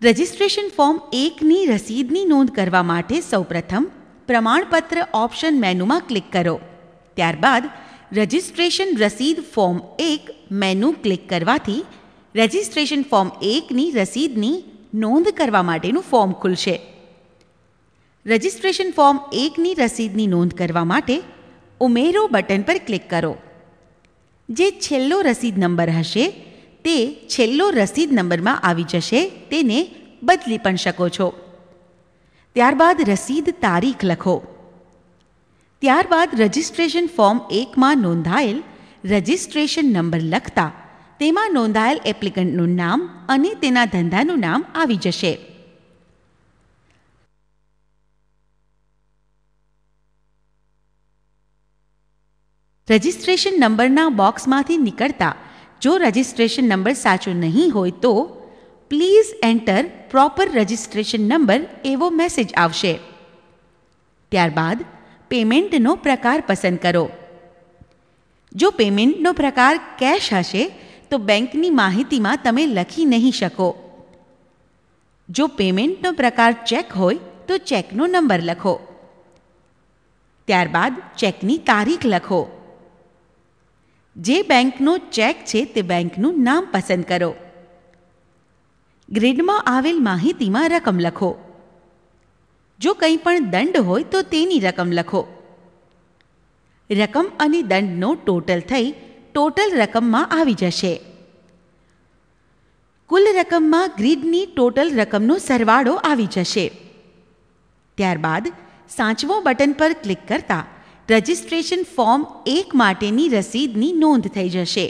Registration form 1ની રસીદની નોંધ કરવા માટે સૌપ્રથમ પ્રમાણપત્ર ઓપ્શન મેનુમાં ક્લિક કરો. ત્યારબાદ રજિસ્ટ્રેશન રસીદ ફોર્મ 1 મેનુ ક્લિક કરવાથી રજિસ્ટ્રેશન ફોર્મ 1ની રસીદની નોંધ કરવા માટેનું ફોર્મ ખુલશે. રજિસ્ટ્રેશન ફોર્મ 1ની રસીદની નોંધ કરવા માટે ઉમેરો બટન પર ક્લિક કરો. જે છેલ્લો રસીદ નંબર હશે તે છેલ્લો રસીદ નંબરમાં આવી જશે. તેને બદલી પણ શકો છો. ત્યારબાદ રસીદ તારીખ લખો. ત્યારબાદ રજિસ્ટ્રેશન ફોર્મ 1માં નોંધાયેલ રજિસ્ટ્રેશન નંબર લખતા તેમાં નોંધાયેલ એપ્લિકન્ટનું નામ અને તેના ધંધાનું નામ આવી જશે. રજિસ્ટ્રેશન નંબરના બોક્સમાંથી નીકળતા જો રજિસ્ટ્રેશન નંબર સાચો નહીં હોય તો please enter proper registration number એવો મેસેજ આવશે. ત્યારબાદ પેમેન્ટનો પ્રકાર પસંદ કરો. જો પેમેન્ટનો પ્રકાર કેશ હશે તો બેંકની માહિતીમાં તમે લખી નહીં શકો. જો પેમેન્ટનો પ્રકાર ચેક હોય તો ચેકનો નંબર લખો. ત્યારબાદ ચેકની તારીખ લખો. જે બેંકનો ચેક છે તે બેંકનું નામ પસંદ કરો. ગ્રીડમાં આવેલ માહિતીમાં રકમ લખો. જો કંઈ પણ દંડ હોય તો તેની રકમ લખો. રકમ અને દંડનો ટોટલ થઈ ટોટલ રકમમાં આવી જશે. કુલ રકમમાં ગ્રીડની ટોટલ રકમનો સરવાળો આવી જશે. ત્યારબાદ સાચવો બટન પર ક્લિક કરતા રજિસ્ટ્રેશન ફોર્મ 1 માટેની રસીદની નોંધ થઈ જશે.